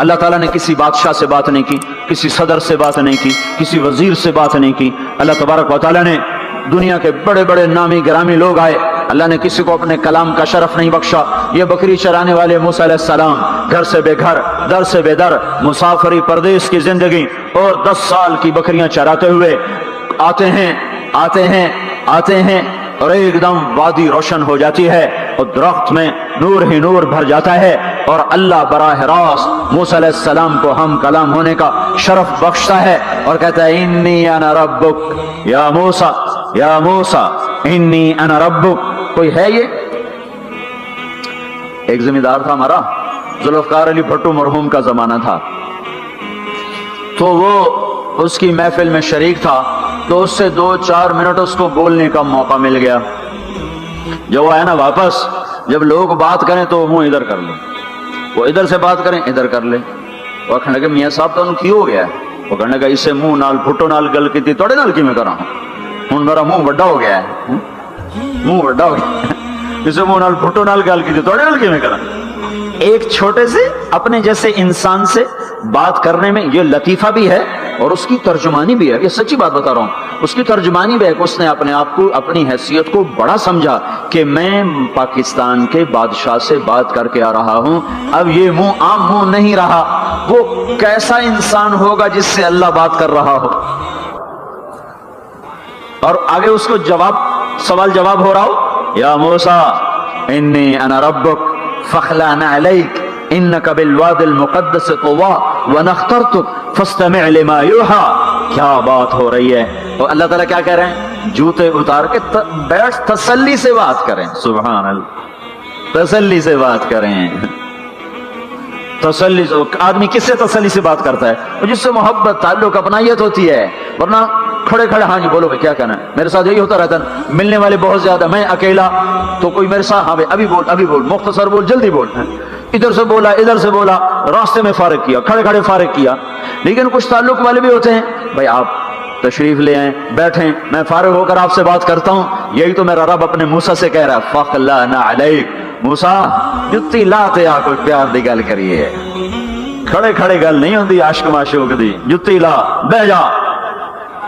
اللہ تعالیٰ نے کسی بادشاہ سے بات نہیں کی، کسی صدر سے بات نہیں کی، کسی وزیر سے بات نہیں کی. اللہ تبارک و تعالیٰ نے دنیا کے بڑے بڑے نامی گرامی لوگ آئے، اللہ نے کسی کو اپنے کلام کا شرف نہیں بخشا. یہ بکری چرانے والے موسیٰ علیہ السلام گھر سے بے گھر، در سے بے در، مسافری پردیس کی زندگی، اور 10 سال کی بکریاں چراتے ہوئے آتے ہیں اور ایک دم وادی روشن ہو جاتی ہے اور درخت میں نور ہی نور بھر جاتا ہے، اور اللہ براہ راست موسیٰ علیہ السلام کو ہم کلام ہونے کا شرف بخشتا ہے اور کہتا ہے انی انا ربک یا موسیٰ انی انا ربک. کوئی ہے یہ؟ ایک ذمہ دار تھا ہمارا، ذوالفقار علی بھٹو مرحوم کا زمانہ تھا، تو وہ اس کی محفل میں شریک تھا، تو اس سے 2-4 منٹ اس کو بولنے کا موقع مل گیا. جب وہ آیا نا واپس، جب لوگ بات کریں تو منہ ادھر کر لیں، وہ ادھر سے بات کریں ادھر کر لیں. وہ کہنے لگے میاں صاحب تو کی ہو گیا ہے؟ وہ کہنے لگا اسے منہ نال بھٹو نال گل کی تھی توڑے نال کی میں کرا ہوں میرا منہ بڑا ہو گیا ہے، منہ بڑا ہو گیا، اسے منہ نال بھٹو نال گل کی تھی توڑے نال کی میں کرا. ایک چھوٹے سے اپنے جیسے انسان سے بات کرنے میں یہ لطیفہ بھی ہے اور اس کی ترجمانی بھی ہے. یہ سچی بات بتا رہا ہوں، اس کی ترجمانی بھی ہے کہ اس نے اپنے آپ کو، اپنی حیثیت کو بڑا سمجھا کہ میں پاکستان کے بادشاہ سے بات کر کے آ رہا ہوں، اب یہ منہ عام منہ نہیں رہا. وہ کیسا انسان ہوگا جس سے اللہ بات کر رہا ہو؟ اور آگے اس کو سوال جواب ہو رہا ہو، یا موسیٰ انی انا ربک فاخلع نعلیک انک بالواد المقدس طوی وانا اخترتک فاستمع لما یوحی. کیا بات ہو رہی ہے؟ اور اللہ تعالیٰ کیا کہہ رہے ہیں؟ جوتے اتار کے بیٹھ، تسلی سے بات کریں. سبحان اللہ، تسلی سے بات کریں. تسلی سے آدمی کس سے تسلی سے بات کرتا ہے؟ جس سے محبت، تعلق، اپنائیت ہوتی ہے. ورنہ کھڑے کھڑے ہاں جی بولو بھائی کیا کہنا ہے. میرے ساتھ یہی ہوتا رہتا ہے، ملنے والے بہت زیادہ، میں اکیلا، تو کوئی میرے ساتھ ہاں بھائی ابھی بول مختصر بول، جلدی بول. ادھر سے بولا، راستے میں فارغ کیا، کھڑے کھڑے فارغ کیا. لیکن کچھ تعلق والے بھی ہوتے ہیں، بھائی آپ تشریف لے آئیں، بیٹھیں، میں فارغ ہو کر آپ سے بات کرتا ہوں. یہی تو میرا رب اپنے موسیٰ سے کہہ رہا ہے فاخلع نعلیک. موسیٰ جتی لاتے آ کوئی پیار دی گل کریے، کھڑے کھڑے گل نہیں ہوندی عاشق معشوق دی. جتی لا، بہ جا.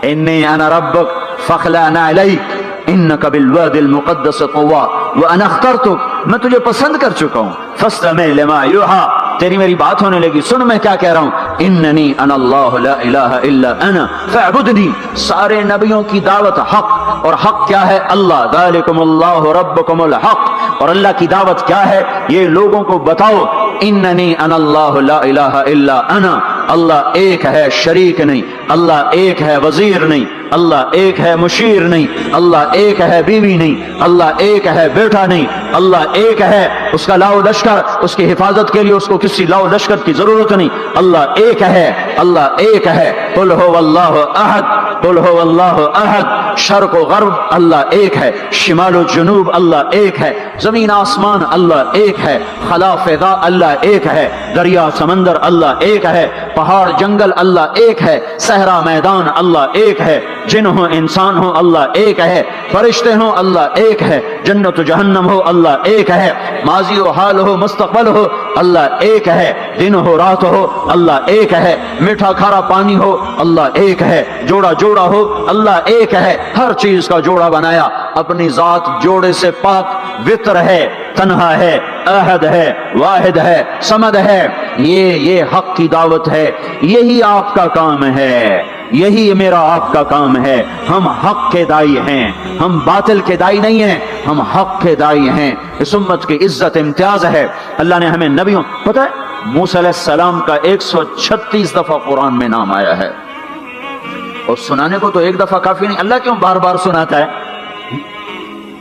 انی انا ربک فاخلع نعلیک انک بالواد المقدس طوی وانا اخترتک. میں تجھے پسند کر چکا ہوں. فاستمع لما یوحی، تیری میری بات ہونے لگی، سن میں کیا کہہ رہا ہوں. اننی انا اللہ لا الہ الا انا فاعبدنی. سارے نبیوں کی دعوت حق، اور حق کیا ہے؟ اللہ. ذالکم اللہ ربکم الحق. اور اللہ کی دعوت کیا ہے؟ یہ لوگوں کو بتاؤ اننی انا اللہ لا الہ الا انا. اللہ ایک ہے، شریک نہیں. اللہ ایک ہے، وزیر نہیں. اللہ ایک ہے، مشیر نہیں. اللہ ایک ہے، بیوی نہیں. اللہ ایک ہے، بیٹا نہیں. اللہ ایک ہے، اس کا لاؤ لشکر، اس کی حفاظت کے لیے اس کو کسی لاؤ لشکر کی ضرورت نہیں. اللہ ایک ہے، اللہ ایک ہے. قل هو اللہ احد، قل هو اللہ احد. شرق و غرب اللہ ایک ہے، شمال و جنوب اللہ ایک ہے، زمین آسمان اللہ ایک ہے، خلا فضا اللہ ایک ہے، دریا سمندر اللہ ایک ہے، پہاڑ جنگل اللہ ایک ہے، صحرا میدان اللہ ایک ہے، جن ہو انسان ہو اللہ ایک ہے، فرشتے ہوں اللہ ایک ہے، جنت و جہنم ہو اللہ ایک ہے، ماضی و حال ہو مستقبل ہو اللہ ایک ہے، دن ہو رات ہو اللہ ایک ہے، میٹھا کھارا پانی ہو اللہ ایک ہے، جوڑا جوڑا ہو اللہ ایک ہے. ہر چیز کا جوڑا بنایا. اپنی ذات جوڑے سے پاک، وطر ہے، تنہا ہے، احد ہے، واحد ہے، صمد ہے. یہ حق کی دعوت ہے. یہی آپ کا کام ہے، یہی میرا آپ کا کام ہے. ہم حق کے دائی ہیں، ہم باطل کے دائی نہیں ہیں، ہم حق کے دائی ہیں. اس امت کی عزت امتیاز ہے. اللہ نے ہمیں نبیوں، پتہ ہے موسیٰ علیہ السلام کا 136 دفعہ قرآن میں نام آیا ہے، اور سنانے کو تو ایک دفعہ کافی نہیں. اللہ کیوں بار بار سناتا ہے؟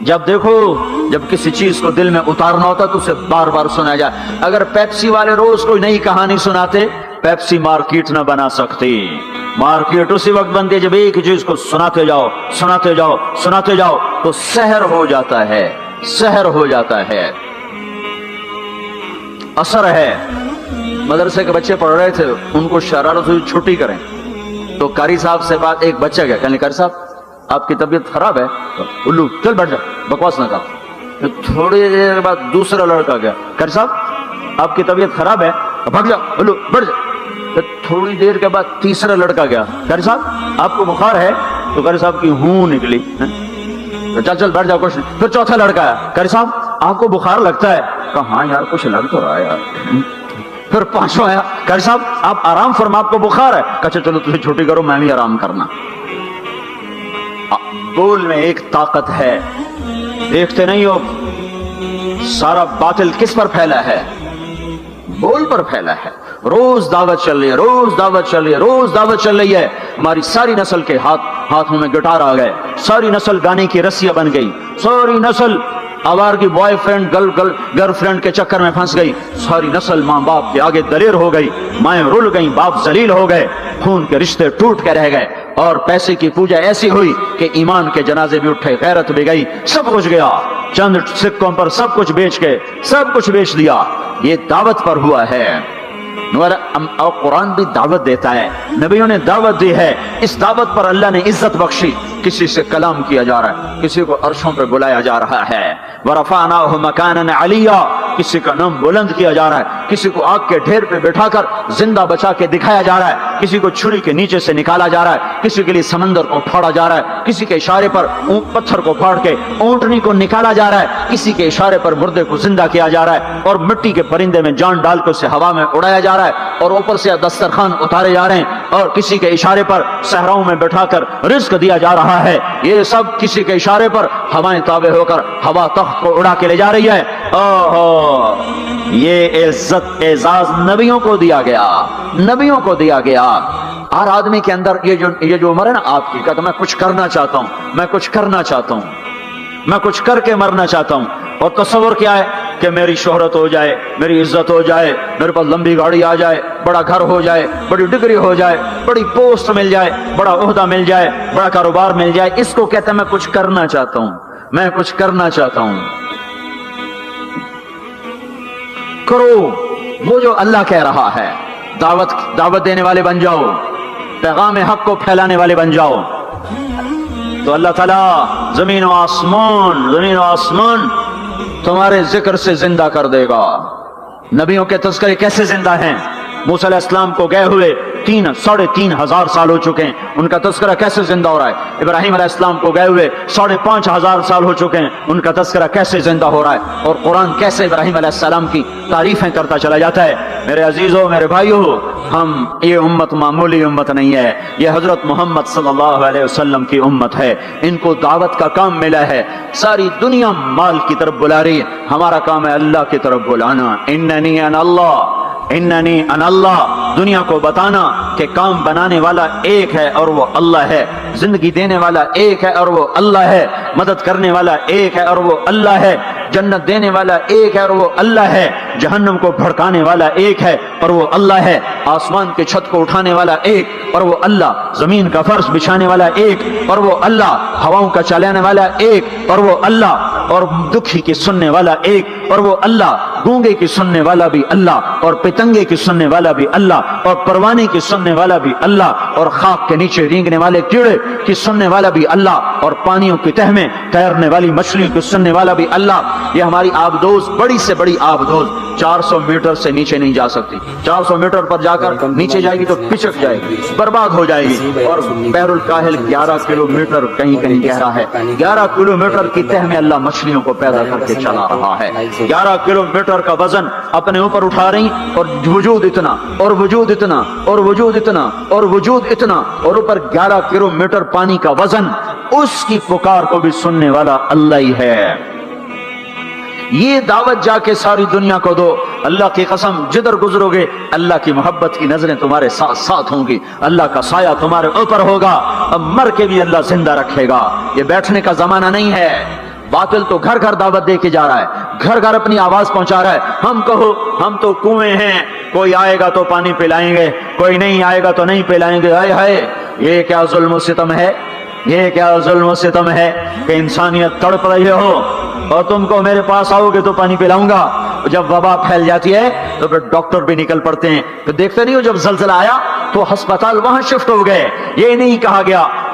جب دیکھو، جب کسی چیز کو دل میں اتارنا ہوتا تو اسے بار بار سنایا جائے. اگر پیپسی والے روز کوئی نئی کہانی سناتے، پیپسی مارکیٹ نہ بنا سکتی. مارکیٹ اسی وقت بنتی ہے جب ایک چیز کو سناتے جاؤ سناتے جاؤ سناتے جاؤ تو سحر ہو جاتا ہے، سحر ہو جاتا ہے، اثر ہے. مدرسے کے بچے پڑھ رہے تھے، ان کو شرارت ہوئی چھٹی کریں تو قاری صاحب سے بات، ایک بچہ گیا، کہنے قاری صاحب آپ کی طبیعت خراب ہے. الو چل بیٹھ جا، بکواس نہ کر. تھوڑی دیر بعد دوسرا لڑکا گیا، قاری صاحب آپ کی طبیعت خراب ہے. بھاگ جا، بولو بڑھ جا۔ تھوڑی دیر کے بعد تیسرا لڑکا گیا، قاری صاحب آپ کو بخار ہے؟ تو قاری صاحب کی ہوں نکلی، چل چل بیٹھ جاؤ کچھ نہیں۔ پھر چوتھا لڑکا آیا، قاری صاحب آپ کو بخار لگتا ہے؟ کہا ہاں یار کچھ لگ تو رہا ہے یار۔ پھر پانچواں آیا، قاری صاحب آپ آرام فرما، آپ کو بخار ہے؟ کہا چلو تجھے چھٹی کرو، میں بھی آرام کرنا۔ بول میں ایک طاقت ہے، دیکھتے نہیں ہو سارا باطل کس پر پھیلا ہے؟ بول پر پھیلا ہے۔ روز دعوت چل رہی ہے، روز دعوت چل رہی ہے، روز دعوت چل رہی ہے۔ ہماری ساری نسل کے ہاتھوں میں گٹار آ گئے، ساری نسل گانے کی رسیاں بن گئی، ساری نسل آوار کی بوائے فرینڈ گرل فرینڈ کے چکر میں پھنس گئی، ساری نسل ماں باپ کے آگے دلیر ہو گئی، مائیں رل گئیں، باپ ذلیل ہو گئے، خون کے رشتے ٹوٹ کے رہ گئے، اور پیسے کی پوجا ایسی ہوئی کہ ایمان کے جنازے بھی اٹھے، غیرت بھی گئی، سب کچھ گیا، چند سکوں پر سب کچھ بیچ کے سب کچھ بیچ دیا۔ یہ دعوت پر ہوا ہے۔ اور قرآن بھی دعوت دیتا ہے، نبیوں نے دعوت دی ہے، اس دعوت پر اللہ نے عزت بخشی۔ کسی سے کلام کیا جا رہا ہے، کسی کو عرشوں پہ بلایا جا رہا ہے، وَرَفَعْنَاهُ مَكَانًا عَلِيًّا، کسی کا نام بلند کیا جا رہا ہے، کسی کو آگ کے ڈھیر پہ بٹھا کر زندہ بچا کے دکھایا جا رہا ہے، کسی کو چھری کے نیچے سے نکالا جا رہا ہے، کسی کے لیے سمندر کو پھاڑا جا رہا ہے، کسی کے اشارے پر پتھر کو پھاڑ کے اونٹنی کو نکالا جا رہا ہے، کسی کے اشارے پر مردے کو زندہ کیا جا رہا ہے، اور مٹی کے پرندے میں جان ڈال کے اسے ہوا میں اڑایا جا رہا ہے، اور اوپر سے دسترخوان اتارے جا رہے ہیں، اور کسی کے اشارے پر صحراؤں میں بٹھا کر رزق دیا جا رہا ہے۔ یہ سب کسی کے اشارے پر ہوائیں تابع ہو کر ہوا تخت کو اڑا کے لے جا رہی ہے۔ اوہو، یہ عزت اعزاز نبیوں کو دیا گیا، نبیوں کو دیا گیا۔ ہر آدمی کے اندر یہ جو عمر ہے نا آپ کی، کہتا میں کچھ کرنا چاہتا ہوں، میں کچھ کرنا چاہتا ہوں، میں کچھ کر کے مرنا چاہتا ہوں۔ اور تصور کیا ہے کہ میری شہرت ہو جائے، میری عزت ہو جائے، میرے پاس لمبی گاڑی آ جائے، بڑا گھر ہو جائے، بڑی ڈگری ہو جائے، بڑی پوسٹ مل جائے، بڑا عہدہ مل جائے، بڑا کاروبار مل جائے، اس کو کہتا ہے میں کچھ کرنا چاہتا ہوں، میں کچھ کرنا چاہتا ہوں۔ کرو وہ جو اللہ کہہ رہا ہے، دعوت دینے والے بن جاؤ، پیغام حق کو پھیلانے والے بن جاؤ، تو اللہ تعالیٰ زمین و آسمان تمہارے ذکر سے زندہ کر دے گا۔ نبیوں کے تذکرے کیسے زندہ ہیں؟ موسیٰ علیہ السلام کو گئے ہوئے 3,500 سال ہو چکے ہیں، ان کا تذکرہ کیسے زندہ ہو رہا ہے؟ ابراہیم علیہ السلام کو گئے ہوئے 5,500 سال ہو چکے ہیں، ان کا تذکرہ کیسے زندہ ہو رہا ہے؟ اور قرآن کیسے ابراہیم علیہ السلام کی تعریفیں کرتا چلا جاتا ہے۔ میرے عزیزوں، میرے بھائیوں، یہ امت معمولی امت نہیں ہے، یہ حضرت محمد صلی اللہ علیہ وسلم کی امت ہے۔ ان کو دعوت کا کام ملا ہے، ساری دنیا مال کی طرف بلا رہی ہے، ہمارا کام ہے اللہ کی طرف بلانا۔ اننی انا اللہ، اننی انا اللہ، دنیا کو بتانا کہ کام بنانے والا ایک ہے اور وہ اللہ ہے، زندگی دینے والا ایک ہے اور وہ اللہ ہے، مدد کرنے والا ایک ہے اور وہ اللہ ہے، جنت دینے والا ایک ہے اور وہ اللہ ہے، جہنم کو بھڑکانے والا ایک ہے اور وہ اللہ ہے، آسمان کے چھت کو اٹھانے والا ایک اور وہ اللہ، زمین کا فرش بچھانے والا ایک اور وہ اللہ، ہواؤں کا چلانے والا ایک اور وہ اللہ، اور دکھی کی سننے والا ایک اور وہ اللہ، گونگے کی سننے والا بھی اللہ، اور پتنگے کی سننے والا بھی اللہ، اور پروانے کی سننے والا بھی اللہ، اور خاک کے نیچے رینگنے والے کیڑے کی سننے والا بھی اللہ، اور پانیوں کی تہ میں تیرنے والی مچھلی کی سننے والا بھی اللہ۔ یہ ہماری آبدوز بڑی سے بڑی آبدوز 400 میٹر سے نیچے نہیں جا سکتی، 400 میٹر پر جا کر نیچے جائے گی تو پچک جائے گی، برباد ہو جائے گی۔ اور بحر الکاہل 11 کلومیٹر کہیں کہیں گہرا ہے، 11 کلومیٹر کی تہ میں اللہ مچھلیوں کو پیدا کر کے چلا رہا ہے، 11 کلومیٹر کا وزن اپنے اوپر اٹھا رہی، اور وجود اتنا اور وجود اتنا اور وجود اتنا اور وجود اتنا، اور اوپر 11 کلومیٹر پانی کا وزن، اس کی پکار کو بھی سننے والا اللہ ہی ہے۔ یہ دعوت جا کے ساری دنیا کو دو، اللہ کی قسم جدھر گزرو گے اللہ کی محبت کی نظریں تمہارے ساتھ ساتھ ہوں گی، اللہ کا سایہ تمہارے اوپر ہوگا، اب مر کے بھی اللہ زندہ رکھے گا۔ یہ بیٹھنے کا زمانہ نہیں ہے، باطل تو گھر گھر دعوت دے کے جا رہا ہے، گھر گھر اپنی آواز پہنچا رہا ہے، ہم کہو ہم تو کنویں ہیں، کوئی آئے گا تو پانی پلائیں گے، کوئی نہیں آئے گا تو نہیں پلائیں گے۔ ہائے ہائے، یہ کیا ظلم و ستم ہے، یہ کیا ظلم و ستم ہے کہ انسانیت تڑپ رہی ہو اور تم کو میرے پاس آؤ گے تو پانی پلاؤں گا۔ جب وبا پھیل جاتی ہے تو پھر ڈاکٹر بھی نکل پڑتے ہیں، پھر دیکھتے نہیں ہو جب زلزلہ آیا تو ہسپتال وہاں شفٹ ہو گئے۔ یہ نہیں کہا گیا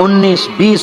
19-20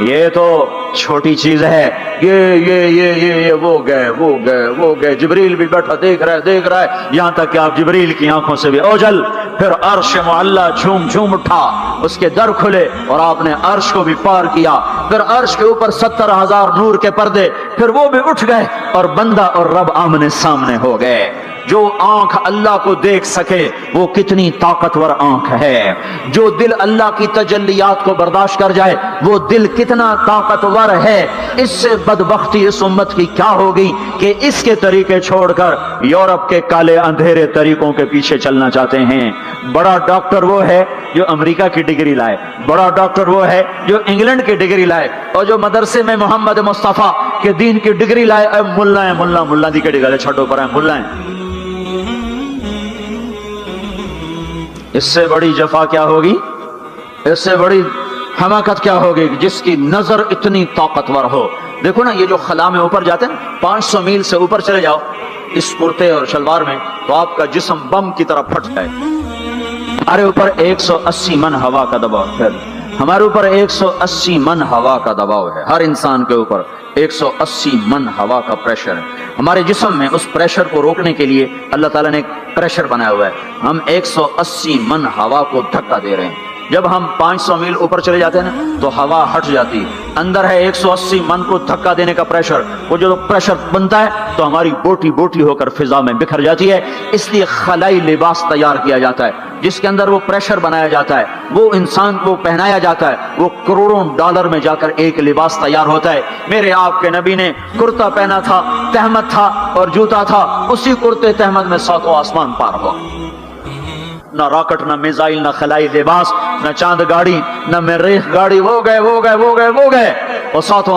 یہ تو چھوٹی چیز ہے، یہ وہ گئے جبریل بھی بیٹھا دیکھ رہا ہے یہاں تک کہ آپ جبریل کی آنکھوں سے بھی اوجل۔ پھر عرش معلا جھوم جھوم اٹھا، اس کے در کھلے اور آپ نے عرش کو بھی پار کیا۔ پھر عرش کے اوپر 70,000 نور کے پردے، پھر وہ بھی اٹھ گئے اور بندہ اور رب آمنے سامنے ہو گئے۔ جو آنکھ اللہ کو دیکھ سکے وہ کتنی طاقتور آنکھ ہے، جو دل اللہ کی تجلیات کو برداشت کر جائے وہ دل کتنا طاقتور ہے۔ اس سے بدبختی اس امت کی کیا ہوگی کہ اس کے طریقے چھوڑ کر یورپ کے کالے اندھیرے طریقوں کے پیچھے چلنا چاہتے ہیں۔ بڑا ڈاکٹر وہ ہے جو امریکہ کی ڈگری لائے، بڑا ڈاکٹر وہ ہے جو انگلینڈ کی ڈگری لائے، اور جو مدرسے میں محمد مصطفیٰ کے دین کی ڈگری لائے ملا دی کے ڈگری چھٹو پر ہیں ملا ہیں۔ اس سے بڑی جفا کیا ہوگی، اس سے بڑی حماقت کیا ہوگی جس کی نظر اتنی طاقتور ہو۔ دیکھو نا، یہ جو خلا میں اوپر جاتے ہیں 500 میل سے اوپر چلے جاؤ اس کرتے اور شلوار میں تو آپ کا جسم بم کی طرح پھٹ جائے۔ ہمارے اوپر 180 من ہوا کا دباؤ ہے، ہمارے اوپر 180 من ہوا کا دباؤ ہے، ہر انسان کے اوپر 180 من ہوا کا پریشر ہے۔ ہمارے جسم میں اس پریشر کو روکنے کے لیے اللہ تعالیٰ نے ایک پریشر بنایا ہوا ہے، ہم 180 من ہوا کو دھکا دے رہے ہیں۔ جب ہم 500 میل اوپر چلے جاتے ہیں نا تو ہوا ہٹ جاتی، اندر ہے 180 من کو دھکا دینے کا پریشر، وہ جو پریشر بنتا ہے تو ہماری بوٹی بوٹی ہو کر فضا میں بکھر جاتی ہے۔ اس لیے خلائی لباس تیار کیا جاتا ہے جس کے اندر وہ پریشر بنایا جاتا ہے، وہ انسان کو پہنایا جاتا ہے، وہ کروڑوں ڈالر میں جا کر ایک لباس تیار ہوتا ہے۔ میرے آپ کے نبی نے کرتا پہنا تھا، تہمت تھا اور جوتا تھا، اسی کرتے تہمت میں 7 آسمان پار ہو۔ نہ راکٹ، نہ میزائل، نہ خلائی لباس، نہ چاند گاڑی، نہ مریخ گاڑی، وہ گئے اور 7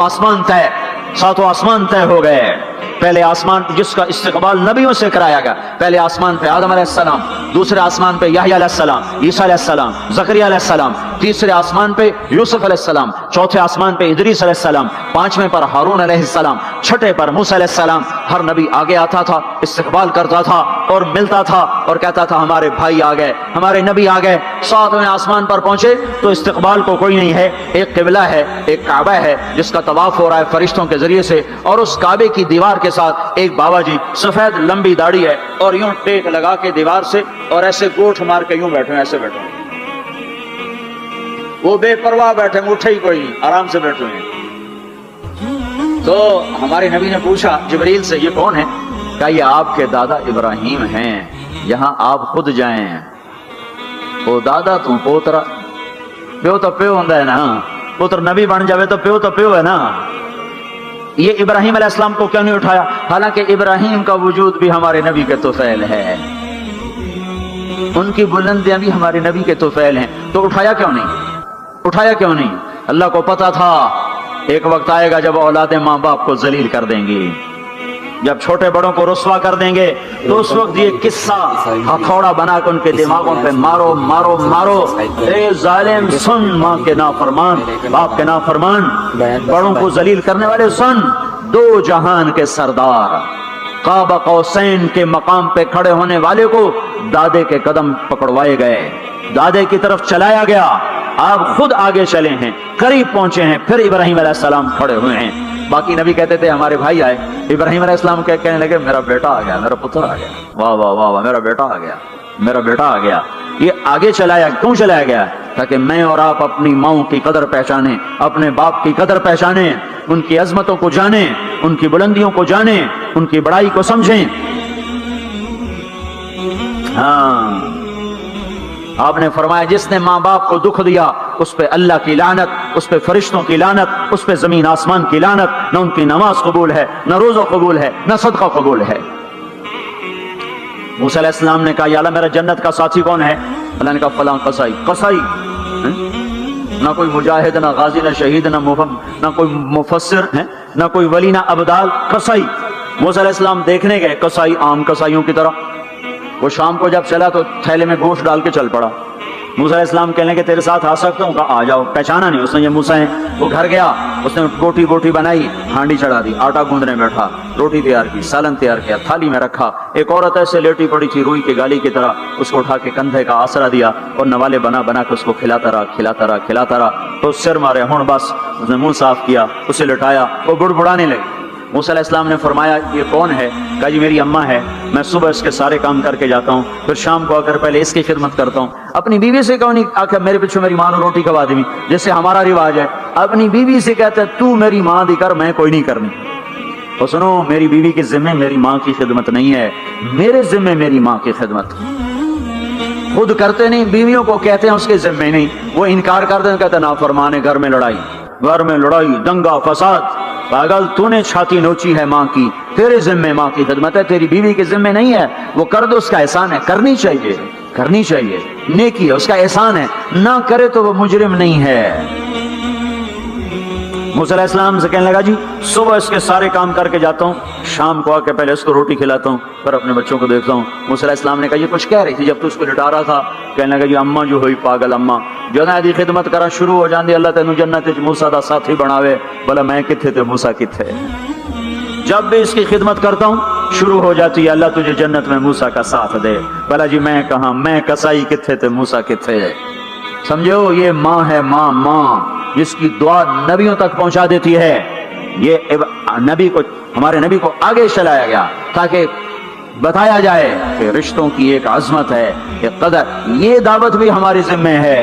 آسمان طے ہو گئے۔ پہلے آسمان جس کا استقبال نبیوں سے کرایا گیا، پہلے آسمان پہ آدم علیہ السلام، دوسرے آسمان پہ یحییٰ علیہ السلام، عیسیٰ علیہ السلام، زکریا علیہ السلام، تیسرے آسمان پہ یوسف علیہ السلام، چوتھے آسمان پہ ادریس علیہ السلام، 5ویں پر ہارون علیہ السلام، 6 پر موسیٰ علیہ السلام۔ ہر نبی آگے آتا تھا، استقبال کرتا تھا اور ملتا تھا اور کہتا تھا ہمارے بھائی آ گئے، ہمارے نبی آ گئے۔ 7ویں آسمان پر پہنچے تو استقبال کو کوئی نہیں ہے، ایک قبلہ ہے، ایک کعبہ ہے جس کا طواف ہو رہا ہے فرشتوں کے ذریعے سے، اور اس کعبے کی دیوار کے ساتھ ایک بابا جی سفید لمبی داڑھی ہے اور یوں ٹیک لگا کے دیوار سے اور ایسے گوٹھ مار کے یوں بیٹھے ہیں، ایسے بیٹھے ہیں، وہ بے پرواہ بیٹھے ہیں، اٹھے ہی کوئی نہیں، آرام سے بیٹھے ہیں۔ تو ہمارے نبی نے پوچھا جبریل سے یہ کون ہے؟ کہا یہ آپ کے دادا ابراہیم ہیں، یہاں آپ خود جائیں۔ وہ دادا تو پوترا، پیو تو پیو ہوندا ہے نا، پوتر نبی بن جاوے تو پیو ہے نا۔ یہ ابراہیم علیہ السلام کو کیوں نہیں اٹھایا؟ حالانکہ ابراہیم کا وجود بھی ہمارے نبی کے طفیل ہے، ان کی بلندیاں بھی ہمارے نبی کے طفیل ہیں، تو اٹھایا کیوں نہیں؟ اللہ کو پتا تھا ایک وقت آئے گا جب اولادیں ماں باپ کو ذلیل کر دیں گی، جب چھوٹے بڑوں کو رسوا کر دیں گے، تو اس وقت یہ قصہ ہتھوڑا بنا کے ان کے دماغوں پہ مارو، اے ظالم سن، ماں کے نافرمان، باپ کے نافرمان، بڑوں کو ذلیل کرنے والے سن، 2 جہان کے سردار، قاب قوسین کے مقام پہ کھڑے ہونے والے کو دادے کے قدم پکڑوائے گئے، دادے کی طرف چلایا گیا، آپ خود آگے چلے ہیں، قریب پہنچے ہیں، پھر ابراہیم علیہ السلام کھڑے ہوئے ہیں۔ باقی نبی کہتے تھے ہمارے بھائی آئے، ابراہیم علیہ السلام کہنے لگے میرا بیٹا آ گیا، میرا پتر آ گیا، واہ واہ واہ واہ، میرا بیٹا آ گیا۔ یہ آگے کیوں چلایا گیا؟ تاکہ میں اور آپ اپنی ماؤں کی قدر پہچانیں، اپنے باپ کی قدر پہچانیں، ان کی عظمتوں کو جانیں، ان کی بلندیوں کو جانیں، ان کی بڑائی کو سمجھیں۔ ہاں، آپ نے فرمایا جس نے ماں باپ کو دکھ دیا اس پہ اللہ کی لعنت، اس پہ فرشتوں کی لعنت، اس پہ زمین آسمان کی لعنت، نہ ان کی نماز قبول ہے، نہ روزہ قبول ہے، نہ صدقہ قبول ہے۔ موسیٰ علیہ السلام نے کہا یا اللہ میرا جنت کا ساتھی کون ہے؟ اللہ نے کہا فلاں قصائی، نہ کوئی مجاہد، نہ غازی، نہ شہید، نہ کوئی مفسر ہے، نہ کوئی ولی، نہ ابدال، قصائی۔ موسیٰ علیہ السلام دیکھنے گئے، قصائی عام قصائیوں کی طرح، وہ شام کو جب چلا تو تھیلے میں گوشت ڈال کے چل پڑا، موسیٰ علیہ السلام کہنے کہ تیرے ساتھ آ سکتا ہوں؟ کہا آ جاؤ۔ پہچانا نہیں اس نے یہ موسیٰ ہیں۔ وہ گھر گیا، اس نے بوٹی بنائی، ہانڈی چڑھا دی، آٹا گوندنے بیٹھا، روٹی تیار کی، سالن تیار کیا، تھالی میں رکھا۔ ایک عورت ایسے لیٹی پڑی تھی روئی کی گالی کی طرح، اس کو اٹھا کے کندھے کا آسرا دیا اور نوالے بنا کے اس کو کھلاتا رہا۔ تو سر مارے ہون بس، اس نے منہ صاف کیا، اسے لٹایا، وہ بڑبڑانے لگی۔ موسیٰ علیہ السلام نے فرمایا یہ کون ہے؟ کہا جی میری اماں ہے، میں صبح اس کے سارے کام کر کے جاتا ہوں، پھر شام کو آ کر پہلے اس کی خدمت کرتا ہوں۔ اپنی بیوی سے کہو نہیں آخر میرے پیچھے میری ماں نے روٹی کھوا دی، جیسے ہمارا رواج ہے، اپنی بیوی سے کہتا ہے تو میری ماں دی کر، میں کوئی نہیں کرنی۔ اور سنو، میری بیوی کے ذمہ میری ماں کی خدمت نہیں ہے، میرے ذمہ میری ماں کی خدمت۔ خود کرتے نہیں، بیویوں کو کہتے ہیں اس کے ذمہ نہیں، وہ انکار کرتے ہیں، کہتے ہیں نافرمان ہے، گھر میں لڑائی، دنگا فساد۔ پاگل، تو نے چھاتی نوچی ہے ماں کی، تیرے ذمہ ماں کی خدمت ہے، تیری بیوی کے ذمہ نہیں ہے۔ وہ کر دو، اس کا احسان ہے، کرنی چاہیے، نیکی ہے، اس کا احسان ہے، نہ کرے تو وہ مجرم نہیں ہے۔ موسیٰ علیہ السلام سے کہنے لگا جی صبح اس کے سارے کام کر کے جاتا ہوں، شام کو آ کے پہلے اس کو روٹی کھلاتا ہوں، پھر اپنے بچوں کو دیکھتا ہوں۔ موسیٰ علیہ السلام نے کہا یہ کچھ کہہ رہی تھی جب تو اس کو لٹا رہا تھا؟ کہنے لگا جی اماں جو ہوئی پاگل اماں، جو نہ دی خدمت کرا شروع ہو جاندی، اللہ تینوں جنت وچ موسیٰ دا ساتھی بناوے۔ بھلا میں کتھے تے موسیٰ کتھے؟ جب بھی اس کی خدمت کرتا ہوں شروع ہو جاتی ہے اللہ تجھے جنت میں موسیٰ کا ساتھ دے۔ بھلا جی میں کہاں، میں کسائی کتھے تے موسیٰ کتھے؟ سمجھو یہ ماں ہے، ماں جس کی دعا نبیوں تک پہنچا دیتی ہے۔ یہ ہمارے نبی کو آگے چلایا گیا تاکہ بتایا جائے کہ رشتوں کی ایک عظمت ہے، ایک قدر۔ یہ دعوت بھی ہمارے ذمہ ہے۔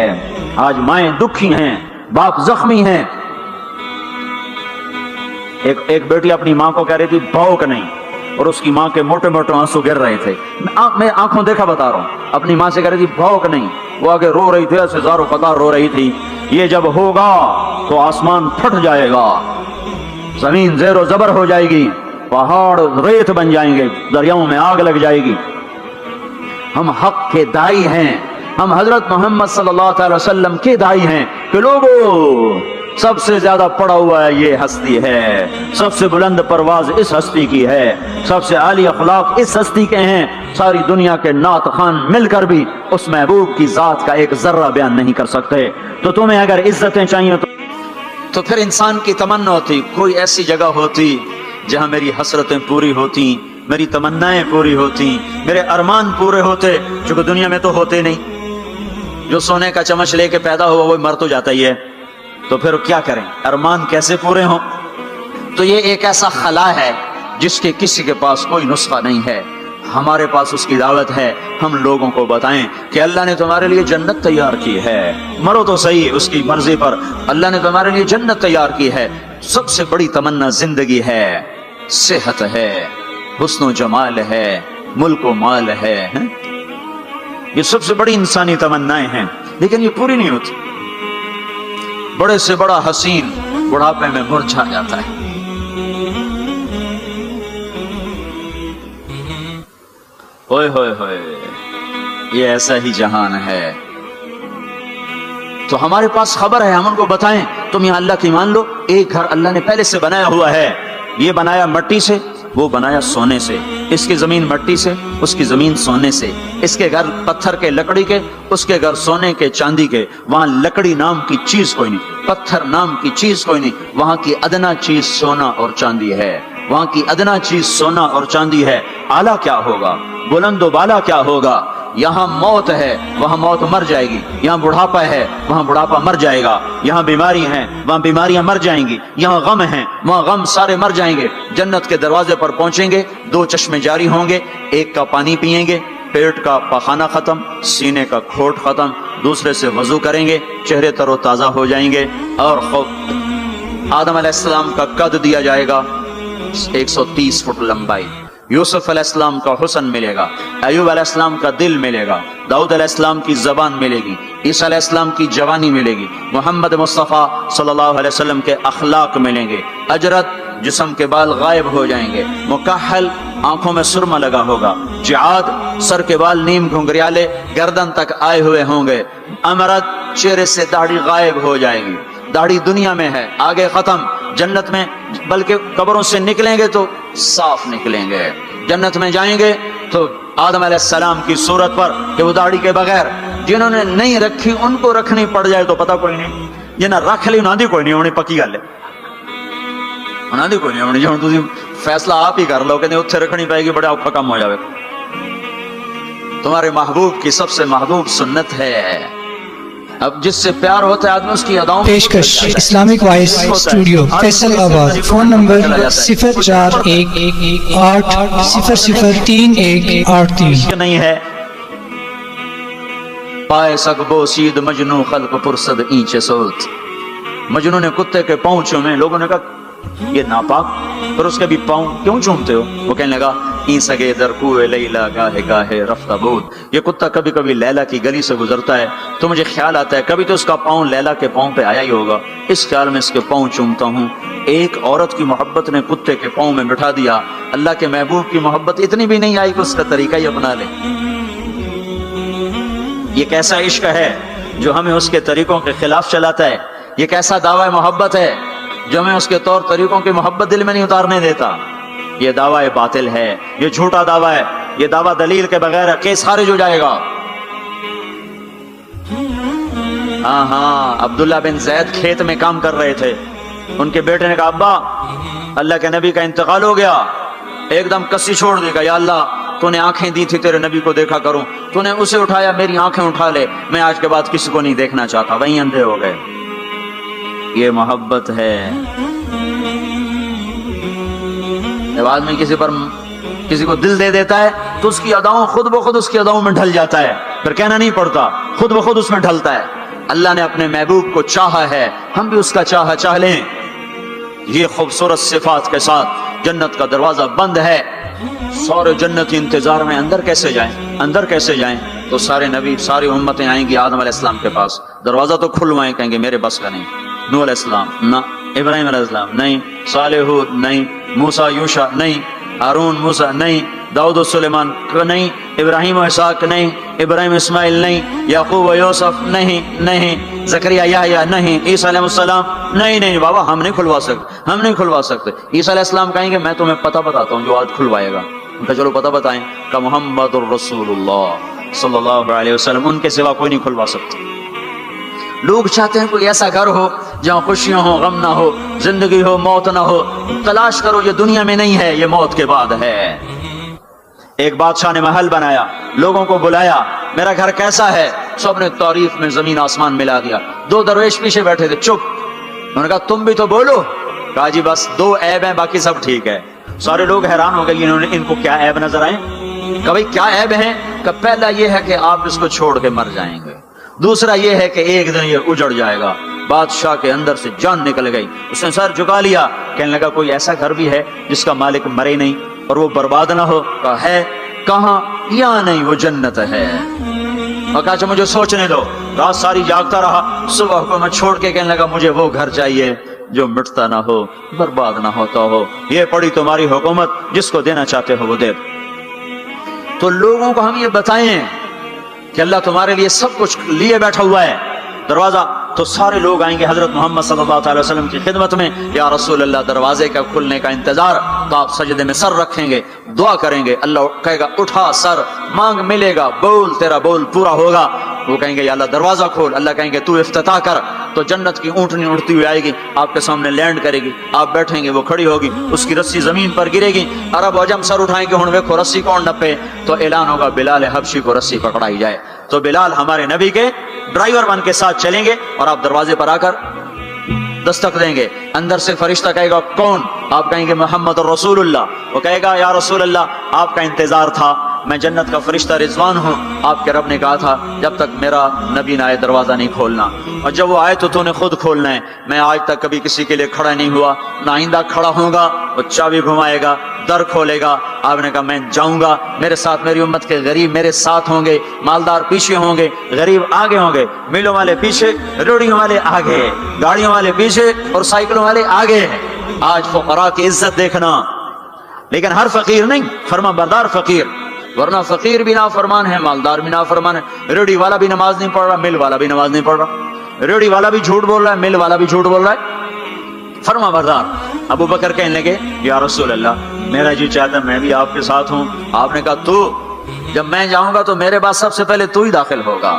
آج مائیں دکھی ہیں، باپ زخمی ہیں۔ ایک بیٹی اپنی ماں کو کہہ رہی تھی بھوک نہیں، اور اس کی ماں کے موٹے آنسو گر رہے تھے۔ میں آنکھوں دیکھا بتا رہا ہوں، اپنی ماں سے کہہ رہی تھی بھوک نہیں، وہ آگے رو رہی تھی، ایسے زارو قطار رو رہی تھی۔ یہ جب ہوگا تو آسمان پھٹ جائے گا، زمین زیر و زبر ہو جائے گی، پہاڑ ریت بن جائیں گے، دریاؤں میں آگ لگ جائے گی۔ ہم حق کے دائی ہیں، ہم حضرت محمد صلی اللہ علیہ وسلم کے دائی ہیں کہ لوگوں سب سے زیادہ پڑا ہوا ہے یہ ہستی ہے، سب سے بلند پرواز اس ہستی کی ہے، سب سے عالی اخلاق اس ہستی کے ہیں۔ ساری دنیا کے نعت خوان مل کر بھی اس محبوب کی ذات کا ایک ذرہ بیان نہیں کر سکتے۔ تو تمہیں اگر عزتیں چاہیے تو پھر انسان کی تمنا ہوتی کوئی ایسی جگہ ہوتی جہاں میری حسرتیں پوری ہوتی، میری تمنائیں پوری ہوتی، میرے ارمان پورے ہوتے، چونکہ دنیا میں تو ہوتے نہیں۔ جو سونے کا چمچ لے کے پیدا ہوا وہ مر تو جاتا ہی ہے، تو پھر کیا کریں؟ ارمان کیسے پورے ہوں؟ تو یہ ایک ایسا خلا ہے جس کے کسی کے پاس کوئی نسخہ نہیں ہے، ہمارے پاس اس کی دعوت ہے۔ ہم لوگوں کو بتائیں کہ اللہ نے تمہارے لیے جنت تیار کی ہے، مرو تو صحیح اس کی مرضی پر، اللہ نے تمہارے لیے جنت تیار کی ہے۔ سب سے بڑی تمنا زندگی ہے، صحت ہے، حسن و جمال ہے، ملک و مال ہے، یہ سب سے بڑی انسانی تمنائیں ہیں، لیکن یہ پوری نہیں ہوتی۔ بڑے سے بڑا حسین بڑھاپے میں مرجھا جاتا ہے۔ ہوئے ہوئے ہوئے، یہ ایسا ہی جہان ہے۔ تو ہمارے پاس خبر ہے، ہم ان کو بتائیں تم یہاں اللہ کی مان لو، ایک گھر اللہ نے پہلے سے بنایا ہوا ہے، یہ بنایا مٹی سے، وہ بنایا سونے سے، اس کی زمین مٹی سے، اس کی زمین سونے سے، اس کے گھر پتھر کے لکڑی کے، اس کے گھر سونے کے چاندی کے، وہاں لکڑی نام کی چیز کوئی نہیں، پتھر نام کی چیز کوئی نہیں، وہاں کی ادنا چیز سونا اور چاندی ہے، وہاں کی ادنا چیز سونا اور چاندی ہے۔ اعلیٰ کیا ہوگا، بلند و بالا کیا ہوگا؟ یہاں موت ہے، وہاں موت مر جائے گی، یہاں بڑھاپا ہے، وہاں بڑھاپا مر جائے گا، یہاں بیماری ہیں، وہاں بیماریاں مر جائیں گی، یہاں غم ہیں، وہاں غم سارے مر جائیں گے۔ جنت کے دروازے پر پہنچیں گے، دو چشمے جاری ہوں گے، ایک کا پانی پئیں گے، پیٹ کا پاخانہ ختم، سینے کا کھوٹ ختم، دوسرے سے وضو کریں گے، چہرے تر و تازہ ہو جائیں گے، اور آدم علیہ السلام کا قد دیا جائے گا 130 فٹ لمبائی، یوسف علیہ السلام کا حسن ملے گا، ایوب علیہ السلام کا دل ملے گا، داؤد علیہ السلام کی زبان ملے گی، عیسیٰ علیہ السلام کی جوانی ملے گی، محمد مصطفیٰ صلی اللہ علیہ وسلم کے اخلاق ملیں گے، اجرت جسم کے بال غائب ہو جائیں گے، مکحل آنکھوں میں سرما لگا ہوگا، جعاد سر کے بال نیم گھنگریالے گردن تک آئے ہوئے ہوں گے، امرت چہرے سے داڑھی غائب ہو جائے گی، داڑھی دنیا میں ہے آگے ختم، جنت میں بلکہ قبروں سے نکلیں گے تو صاف نکلیں گے، جنت میں جائیں گے تو آدم علیہ السلام کی صورت پر کہ وہ داڑھی کے بغیر جنہوں نے نہیں رکھی ان کو رکھنی پڑ جائے تو پتہ کوئی نہیں، جنہیں رکھ لی انہاں دی کوئی نہیں ہونی، پکی گل ہے، انہاں دی کوئی نہیں ہونی، جو تسی فیصلہ آپ ہی کر لو کہ اتھے رکھنی پائے گی، بڑا اوکھا کم ہو جاوے۔ تمہارے محبوب کی سب سے محبوب سنت ہے، اب جس سے پیار ہوتا ہے آدمی اس کی اداؤں پیشکش اسلامک وائس اسٹوڈیو فیصل آباد، فون نمبر 0411800383 نہیں ہے پائے سکبو سید مجنو خلق پرسد اینچے سوت۔ مجنو نے کتے کے پاؤں چومے، لوگوں نے کہا یہ ناپاک، پھر اس کے بھی پاؤں کیوں چومتے ہو؟ وہ کہنے لگا این سگے در کوئے لیلا گاہے گاہے رفتہ بود، یہ کتا کبھی کبھی لیلا کی گلی سے گزرتا ہے تو مجھے خیال آتا ہے کبھی تو اس کا پاؤں لیلا کے پاؤں پہ آیا ہی ہوگا، اس خیال میں اس کے پاؤں چومتا ہوں۔ ایک عورت کی محبت نے کتے کے پاؤں میں بٹھا دیا، اللہ کے محبوب کی محبت اتنی بھی نہیں آئی کہ اس کا طریقہ ہی اپنا لے۔ یہ کیسا عشق ہے جو ہمیں اس کے طریقوں کے خلاف چلاتا ہے؟ یہ کیسا دعوی محبت ہے جو ہمیں اس کے طور طریقوں کی محبت دل میں نہیں اتارنے دیتا؟ یہ دعوی باطل ہے، یہ جھوٹا دعویٰ ہے، یہ دعویٰ دلیل کے بغیر کیس خارج ہو جائے گا۔ ہاں عبداللہ بن زید کھیت میں کام کر رہے تھے، ان کے بیٹے نے کہا ابا اللہ کے نبی کا انتقال ہو گیا، ایک دم کسی چھوڑ دے گا، یا اللہ تو نے آنکھیں دی تھی تیرے نبی کو دیکھا کروں، تو نے اسے اٹھایا، میری آنکھیں اٹھا لے، میں آج کے بعد کسی کو نہیں دیکھنا چاہتا، وہیں اندھے ہو گئے۔ یہ محبت ہے۔ جب آدمی کسی کو دل دے دیتا ہے تو اس کی اداؤں خود بخود اس کی اداؤں میں ڈھل جاتا ہے، پھر کہنا نہیں پڑتا، خود بخود اس میں ڈھلتا ہے۔ اللہ نے اپنے محبوب کو چاہا ہے، ہم بھی اس کا چاہ لیں۔ یہ خوبصورت صفات کے ساتھ جنت کا دروازہ بند ہے، سارے جنتی انتظار میں اندر کیسے جائیں؟ تو سارے نبی ساری امتیں آئیں گی آدم علیہ السلام کے پاس، دروازہ تو کھلوائیں، کہیں گے میرے بس کا نہیں۔ نوح علیہ السلام نہ، ابراہیم علیہ السلام نہیں، صالح ہود نہیں، موسیٰ یوشع نہیں، ہارون موسیٰ نہیں، داؤد و سلیمان نہیں، ابراہیم و اسحاق نہیں، ابراہیم اسماعیل نہیں، یعقوب و یوسف نہیں، زکریا یحییٰ نہیں، عیسیٰ علیہ السلام نہیں بابا ہم نہیں کھلوا سکتے۔ عیسیٰ علیہ السلام کہیں گے میں تمہیں پتہ بتاتا ہوں جو آج کھلوائے گا۔ ان کا چلو پتہ بتائیں، کہ محمد الرسول اللہ صلی اللہ علیہ وسلم، ان کے سوا کوئی نہیں کھلوا سکتا۔ لوگ چاہتے ہیں کوئی ایسا گھر ہو جہاں خوشیاں ہو، غم نہ ہو، زندگی ہو، موت نہ ہو۔ تلاش کرو، یہ دنیا میں نہیں ہے، یہ موت کے بعد ہے۔ ایک بادشاہ نے محل بنایا، لوگوں کو بلایا، میرا گھر کیسا ہے؟ سب نے تعریف میں زمین آسمان ملا دیا۔ دو درویش پیچھے بیٹھے تھے، چپ۔ انہوں نے کہا تم بھی تو بولو۔ کہا جی بس دو عیب ہیں، باقی سب ٹھیک ہے۔ سارے لوگ حیران ہو گئے، ان کو کیا عیب نظر آئے؟ کہ بھائی کیا عیب ہے؟ کہ پہلا یہ ہے کہ آپ اس کو چھوڑ کے مر جائیں گے، دوسرا یہ ہے کہ ایک دن یہ اجڑ جائے گا۔ بادشاہ کے اندر سے جان نکل گئی، اس نے سر جھکا لیا، کہنے لگا کوئی ایسا گھر بھی ہے جس کا مالک مرے نہیں اور وہ برباد نہ ہو؟ کہا ہے۔ کہاں؟ یا نہیں، وہ جنت ہے۔ اور کہا اچھا مجھے سوچنے دو۔ رات ساری جاگتا رہا، صبح حکومت چھوڑ کے کہنے لگا مجھے وہ گھر چاہیے جو مٹتا نہ ہو، برباد نہ ہوتا ہو۔ یہ پڑی تمہاری حکومت، جس کو دینا چاہتے ہو وہ دے۔ تو لوگوں کو ہم یہ بتائیں کہ اللہ تمہارے لیے سب کچھ لیے بیٹھا ہوا ہے، دروازہ تو سارے لوگ آئیں گے حضرت محمد صلی اللہ علیہ وسلم کی خدمت میں، یا رسول اللہ دروازے کا کھلنے کا انتظار۔ تو آپ سجدے میں سر رکھیں گے، دعا کریں گے، اللہ کہے گا اٹھا سر، مانگ ملے گا، بول تیرا بول پورا ہوگا۔ وہ کہیں گے یا اللہ دروازہ کھول، اللہ کہیں گے تو افتتاح کر۔ تو جنت کی اونٹنی اڑتی ہوئی آئے گی، آپ کے سامنے لینڈ کرے گی، آپ بیٹھیں گے، وہ کھڑی ہوگی، اس کی رسی زمین پر گرے گی، عرب و عجم سر اٹھائیں گے، ہن ویکھو رسی کون نپے؟ تو اعلان ہوگا بلال حبشی کو رسی پکڑائی جائے۔ تو بلال ہمارے نبی کے ڈرائیور بن کے ساتھ چلیں گے اور آپ دروازے پر آ کر دستک دیں گے، اندر سے فرشتہ کہے گا کون؟ آپ کہیں گے محمد الرسول اللہ۔ وہ کہے گا یا رسول اللہ آپ کا انتظار تھا، میں جنت کا فرشتہ رضوان ہوں، آپ کے رب نے کہا تھا جب تک میرا نبی نہ آئے دروازہ نہیں کھولنا، اور جب وہ آئے تو نے خود کھولنا ہے۔ میں آج تک کبھی کسی کے لیے کھڑا نہیں ہوا، نہ آئندہ کھڑا ہوں گا۔ وہ چابی گھمائے گا، در کھولے گا، آپ نے کہا میں جاؤں گا، میرے ساتھ میری امت کے غریب میرے ساتھ ہوں گے، مالدار پیچھے ہوں گے، غریب آگے ہوں گے، میلوں والے پیچھے، روڑیوں والے آگے، گاڑیوں والے پیچھے اور سائیکلوں والے آگے۔ آج فقراء کی عزت دیکھنا، لیکن ہر فقیر نہیں، فرما بردار فقیر، ورنہ فقیر بھی نافرمان ہے، مالدار بھی نافرمان ہے۔ ریڑھی والا بھی نماز نہیں پڑھ رہا، مل والا بھی نماز نہیں پڑھ رہا، ریڑھی والا بھی جھوٹ بول رہا ہے، مل والا بھی جھوٹ بول رہا ہے۔ فرما بردار ابو بکر کہنے لگے یا رسول اللہ میرا جی چاہتا میں بھی آپ کے ساتھ ہوں۔ آپ نے کہا تو جب میں جاؤں گا تو میرے بعد سب سے پہلے تو ہی داخل ہوگا۔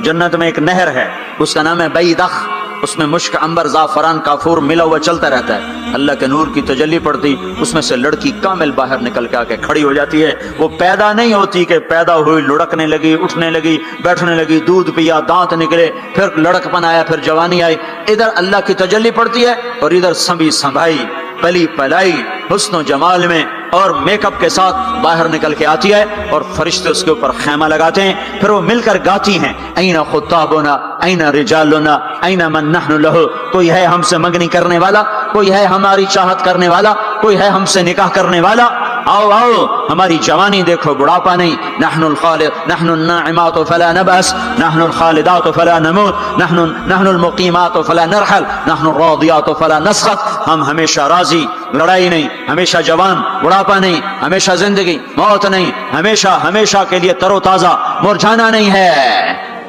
جنت میں ایک نہر ہے، اس کا نام ہے بیدخ، اس میں مشک، عنبر، زعفران، کافور ملا ہوا چلتا رہتا ہے، اللہ کے نور کی تجلی پڑتی، اس میں سے لڑکی کامل باہر نکل کے آ کے کھڑی ہو جاتی ہے۔ وہ پیدا نہیں ہوتی کہ پیدا ہوئی لڑکنے لگی، اٹھنے لگی، بیٹھنے لگی، دودھ پیا، دانت نکلے، پھر لڑکپن آیا، پھر جوانی آئی، ادھر اللہ کی تجلی پڑتی ہے اور ادھر سنبھی سنبھائی، پلی پلائی، حسن و جمال میں اور میک اپ کے ساتھ باہر نکل کے آتی ہے، اور فرشتے اس کے اوپر خیمہ لگاتے ہیں، پھر وہ مل کر گاتی ہیں، این خطابنا این رجالنا این من نحن لہ، کوئی ہے ہم سے منگنی کرنے والا، کوئی ہے ہماری چاہت کرنے والا، کوئی ہے ہم سے نکاح کرنے والا، آؤ آؤ ہماری جوانی دیکھو، بڑھاپا نہیں، نحن الخالد نحن الناعمات فلا نبأس نحن الخالدات فلا نموت نحن المقیمات فلا نرحل نحن الراضیات فلا نسخط، ہم ہمیشہ راضی، لڑائی نہیں، ہمیشہ جوان، بڑھاپا نہیں، ہمیشہ زندگی، موت نہیں، ہمیشہ ہمیشہ کے لیے تر و تازہ، مرجھانا نہیں ہے۔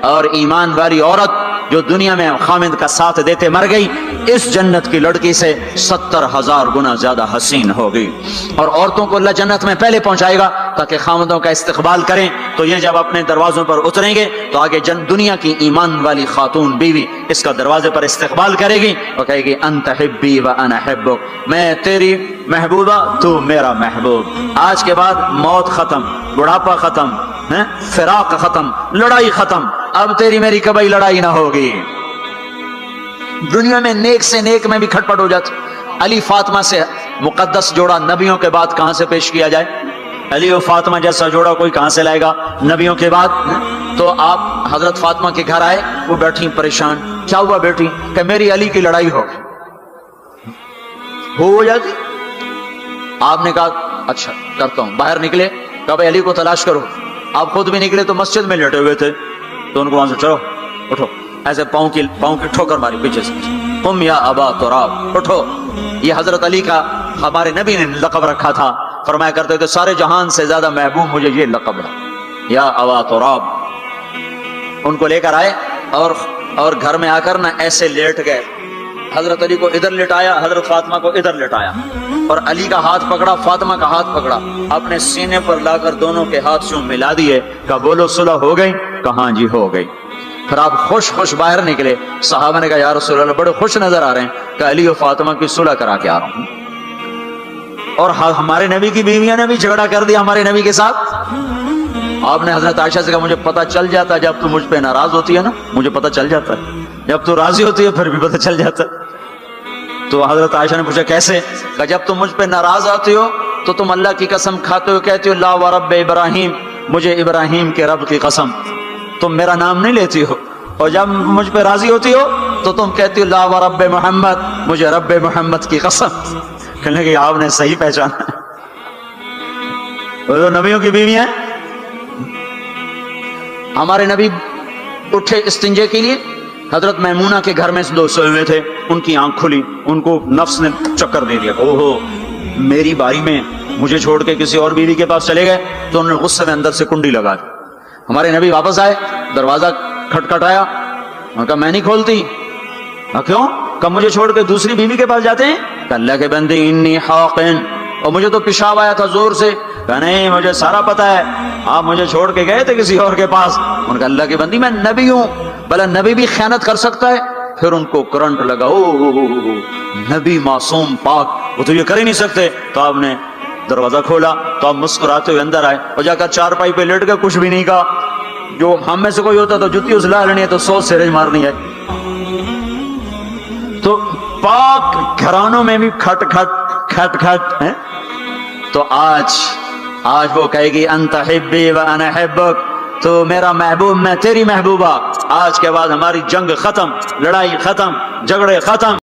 اور ایمان والی عورت جو دنیا میں خامد کا ساتھ دیتے مر گئی، اس جنت کی لڑکی سے 70,000 گنا زیادہ حسین ہوگی۔ اور عورتوں کو اللہ جنت میں پہلے پہنچائے گا تاکہ خامدوں کا استقبال کریں، تو یہ جب اپنے دروازوں پر اتریں گے تو آگے دنیا کی ایمان والی خاتون بیوی اس کا دروازے پر استقبال کرے گی اور کہے گی انت حبی و انا حبک، میں تیری محبوبہ تو میرا محبوب۔ آج کے بعد موت ختم، بڑھاپا ختم، فراق ختم، لڑائی ختم، اب تیری میری کبھی لڑائی نہ ہوگی۔ دنیا میں نیک سے نیک میں بھی کھٹپٹ ہو جاتی۔ علی فاطمہ سے مقدس جوڑا نبیوں کے بعد کہاں سے پیش کیا جائے؟ علی و فاطمہ جیسا جوڑا کوئی کہاں سے لائے گا نبیوں کے بعد؟ تو آپ حضرت فاطمہ کے گھر آئے، وہ بیٹھی پریشان، کیا ہوا بیٹی؟ کہ میری علی کی لڑائی ہو جاتی۔ آپ نے کہا اچھا کرتا ہوں، باہر نکلے، کہا بھائی علی کو تلاش کرو۔ آپ خود بھی نکلے تو مسجد میں لیٹے ہوئے تھے، تو ان کو وہاں سے چلو اٹھو، ایسے پاؤں کی ٹھوکر ماری پیچھے سے، قم یا ابا تراب، اٹھو۔ یہ حضرت علی کا ہمارے نبی نے لقب رکھا تھا، فرمایا کرتے تھے سارے جہان سے زیادہ محبوب مجھے یہ لقب ہے، یا ابا تراب۔ ان کو لے کر آئے اور گھر میں آ کر نہ ایسے لیٹ گئے، حضرت علی کو ادھر لٹایا، حضرت فاطمہ کو ادھر لٹایا، اور علی کا ہاتھ پکڑا، فاطمہ کا ہاتھ پکڑا، اپنے سینے پر لا کر دونوں کے ہاتھ سے ملا دیے، کہا بولو صلح ہو گئی؟ کہاں جی ہو گئی۔ پھر آپ خوش خوش باہر نکلے، صحابہ نے کہا یا رسول اللہ بڑے خوش نظر آ رہے ہیں، کہ علی و فاطمہ کی صلح کرا کے آ رہا ہوں۔ اور ہمارے نبی کی بیویاں نے بھی جھگڑا کر دیا ہمارے نبی کے ساتھ۔ آپ نے حضرت عائشہ سے کہا مجھے پتہ چل جاتا ہے جب تو مجھ پہ ناراض ہوتی ہے نا، مجھے پتہ چل جاتا ہے، جب تو راضی ہوتی ہے پھر بھی پتہ چل جاتا ہے۔ تو حضرت عائشہ نے پوچھا کیسے؟ کہ جب تم مجھ پہ ناراض آتے ہو تو تم اللہ کی قسم کھاتے ہو، کہتے ہو لا و رب ابراہیم، مجھے ابراہیم کے رب کی قسم، تم میرا نام نہیں لیتی ہو، اور جب مجھ پہ راضی ہوتی ہو تو تم کہتی ہو لا و رب محمد، مجھے رب محمد کی قسم۔ کہنے کہ آپ نے صحیح پہچانا، وہ تو نبیوں کی بیوی ہیں۔ ہمارے نبی اٹھے استنجے کے لیے، حضرت میمونہ کے گھر میں دو سوئے ہوئے تھے، ان کی آنکھ کھلی، ان کو نفس نے چکر دے دیا، اوہو میری باری میں مجھے چھوڑ کے کسی اور بیوی کے پاس چلے گئے، تو انہوں نے غصے میں اندر سے کنڈی لگا دی۔ ہمارے نبی واپس آئے، دروازہ کھٹکھٹایا، انہوں نے کہا میں نہیں کھولتی۔ کیوں؟ کہ مجھے چھوڑ کے دوسری بیوی کے پاس جاتے ہیں؟ کہ اللہ کے بندے انی حاقن، اور مجھے تو پیشاب آیا تھا زور سے۔ کہ نہیں مجھے سارا پتا ہے، آپ مجھے چھوڑ کے گئے تھے کسی اور کے پاس۔ ان کا اللہ کے بندی میں نبی ہوں، بھلا نبی بھی خیانت کر سکتا ہے؟ پھر ان کو کرنٹ لگا، نبی معصوم پاک، وہ تو یہ کر ہی نہیں سکتے۔ تو آپ نے دروازہ کھولا تو آپ مسکراتے ہوئے اندر آئے، اور جا کر چارپائی پہ لیٹ گئے، کچھ بھی نہیں کہا۔ جو ہم میں سے کوئی ہوتا تو جوتی اسلا لینی ہے تو 100 سیرج مارنی ہے۔ تو پاک گھرانوں میں بھی کھٹ کھٹ کھٹ کھٹ ہے۔ تو آج وہ کہے گی انت حبی و انا حبک، تو میرا محبوب میں تیری محبوبہ۔ آج کے بعد ہماری جنگ ختم، لڑائی ختم، جھگڑے ختم۔